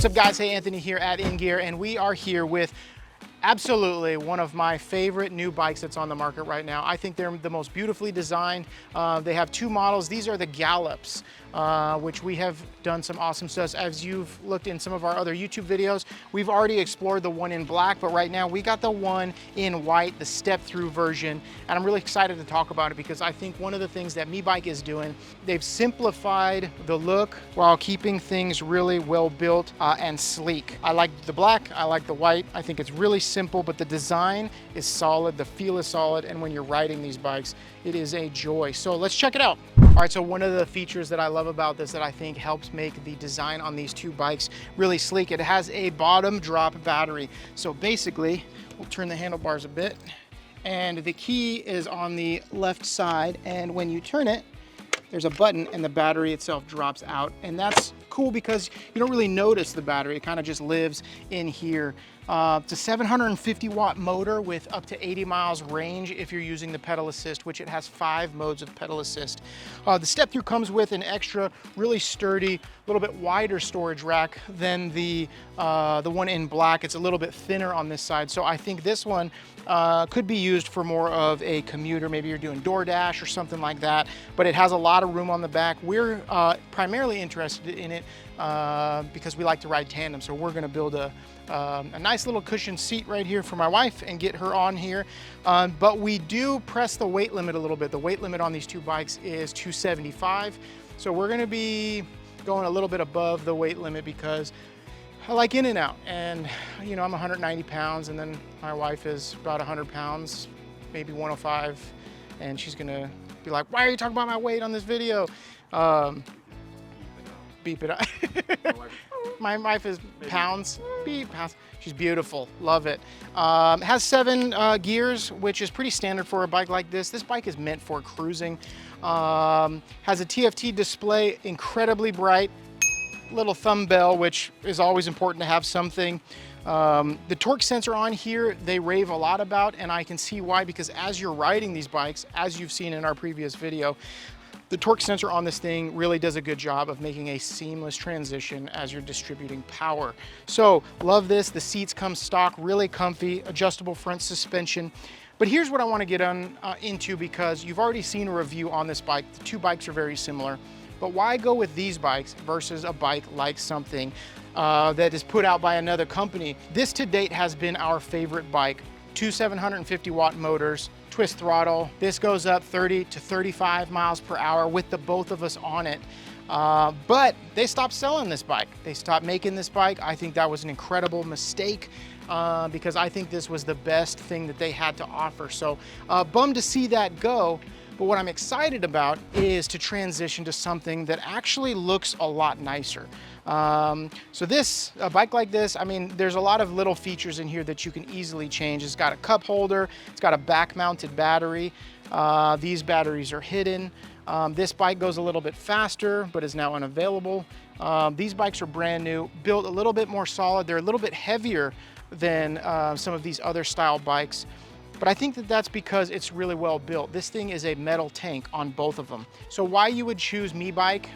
What's up guys, hey Anthony here at inGear, and we are here with absolutely one of my favorite new bikes that's on the market right now. I think they're the most beautifully designed. They have two models. These are the Gallops, which we have done some awesome stuff. As you've looked in some of our other YouTube videos, we've already explored the one in black, but right now we got the one in white, the Step-Thru version, and I'm really excited to talk about it because I think one of the things that MeeBike is doing, they've simplified the look while keeping things really well built and sleek. I like the black, I like the white. I think it's really simple, but the design is solid, the feel is solid, and when you're riding these bikes, it is a joy. So let's check it out. All right, so one of the features that I love about this that I think helps make the design on these two bikes really sleek, it has a bottom drop battery. So basically, we'll turn the handlebars a bit, and the key is on the left side, and when you turn it, there's a button and the battery itself drops out, and that's cool because you don't really notice the battery. It kind of just lives in here. It's a 750 watt motor with up to 80 miles range if you're using the pedal assist, which it has 5 modes of pedal assist. The Step-Thru comes with an extra, really sturdy, a little bit wider storage rack than the one in black. It's a little bit thinner on this side, so I think this one could be used for more of a commuter. Maybe you're doing DoorDash or something like that, but it has a lot of room on the back. We're primarily interested in it because we like to ride tandem, so we're going to build a nice little cushion seat right here for my wife and get her on here. But we do press the weight limit a little bit. The weight limit on these two bikes is 275, so we're going to be going a little bit above the weight limit because I like in and out, and you know, I'm 190 pounds, and then my wife is about 100 pounds, maybe 105, and she's gonna be like, why are you talking about my weight on this video? Beep it up. My wife is pounds, beep, pounds. She's beautiful, love it. Has 7 gears, which is pretty standard for a bike like this. This bike is meant for cruising. Has a TFT display, incredibly bright. Little thumb bell, which is always important to have something. The torque sensor on here, they rave a lot about, and I can see why, because as you're riding these bikes, as you've seen in our previous video, the torque sensor on this thing really does a good job of making a seamless transition as you're distributing power. So love this. The seats come stock, really comfy, adjustable front suspension. But here's what I want to get into, because you've already seen a review on this bike. The two bikes are very similar. But why go with these bikes versus a bike like something that is put out by another company? This to date has been our favorite bike. Two 750 watt motors, twist throttle. This goes up 30 to 35 miles per hour with the both of us on it. But they stopped selling this bike. They stopped making this bike. I think that was an incredible mistake because I think this was the best thing that they had to offer. So bummed to see that go. But what I'm excited about is to transition to something that actually looks a lot nicer. So a bike like this, I mean, there's a lot of little features in here that you can easily change. It's got a cup holder, it's got a back mounted battery. These batteries are hidden. This bike goes a little bit faster, but is now unavailable. These bikes are brand new, built a little bit more solid. They're a little bit heavier than some of these other style bikes. But I think that that's because it's really well built. This thing is a metal tank on both of them. So why you would choose MeeBike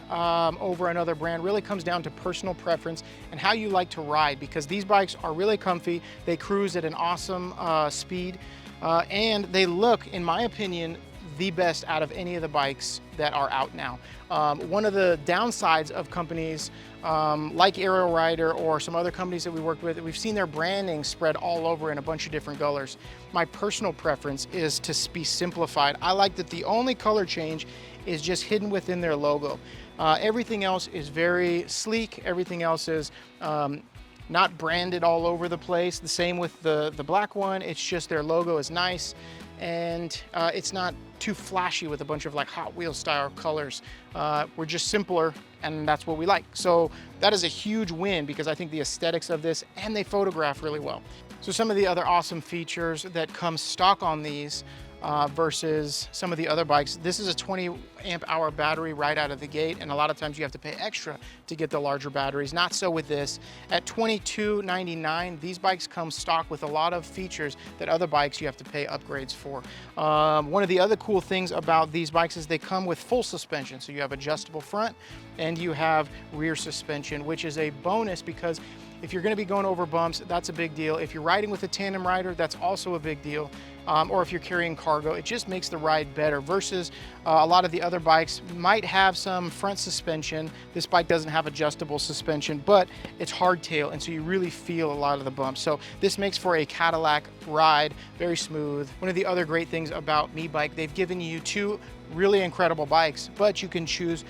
over another brand really comes down to personal preference and how you like to ride, because these bikes are really comfy. They cruise at an awesome speed, and they look, in my opinion, the best out of any of the bikes that are out now. One of the downsides of companies like Aero Rider or some other companies that we worked with, we've seen their branding spread all over in a bunch of different colors. My personal preference is to be simplified. I like that the only color change is just hidden within their logo. Everything else is very sleek. Everything else is not branded all over the place. The same with the black one. It's just their logo is nice, and it's not too flashy with a bunch of like Hot Wheels style colors. We're just simpler, and that's what we like. So that is a huge win because I think the aesthetics of this, and they photograph really well. So some of the other awesome features that come stock on these, versus some of the other bikes. This is a 20 amp hour battery right out of the gate, and a lot of times you have to pay extra to get the larger batteries. Not so with this. At $22.99, these bikes come stock with a lot of features that other bikes you have to pay upgrades for. One of the other cool things about these bikes is they come with full suspension. So you have adjustable front and you have rear suspension, which is a bonus because if you're gonna be going over bumps, that's a big deal. If you're riding with a tandem rider, that's also a big deal. Or if you're carrying cargo, it just makes the ride better versus a lot of the other bikes might have some front suspension. This bike doesn't have adjustable suspension, but it's hardtail, and so you really feel a lot of the bumps. So this makes for a Cadillac ride, very smooth. One of the other great things about MeeBike, they've given you two really incredible bikes, but you can choose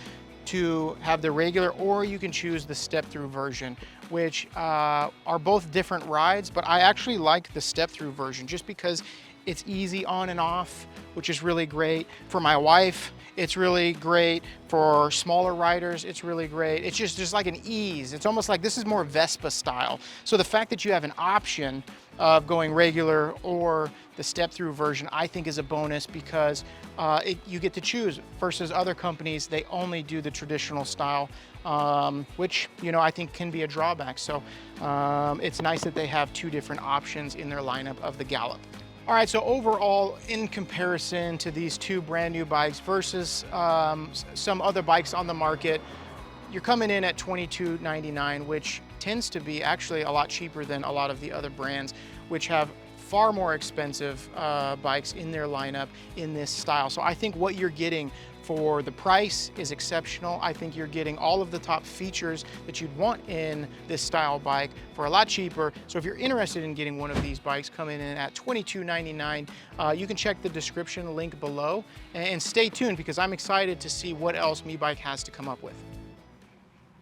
to have the regular or you can choose the Step-Thru version, which are both different rides, but I actually like the Step-Thru version just because it's easy on and off, which is really great. For my wife, it's really great. For smaller riders, it's really great. It's just like an ease. It's almost like this is more Vespa style. So the fact that you have an option of going regular or the Step-Thru version, I think is a bonus because you get to choose versus other companies, they only do the traditional style, which, you know, I think can be a drawback. So it's nice that they have two different options in their lineup of the Gallop. All right, so overall, in comparison to these two brand new bikes versus some other bikes on the market, you're coming in at $22.99, which tends to be actually a lot cheaper than a lot of the other brands, which have far more expensive bikes in their lineup in this style. So I think what you're getting for the price is exceptional. I think you're getting all of the top features that you'd want in this style bike for a lot cheaper. So if you're interested in getting one of these bikes coming in at $22.99, you can check the description link below and stay tuned because I'm excited to see what else MeeBike has to come up with.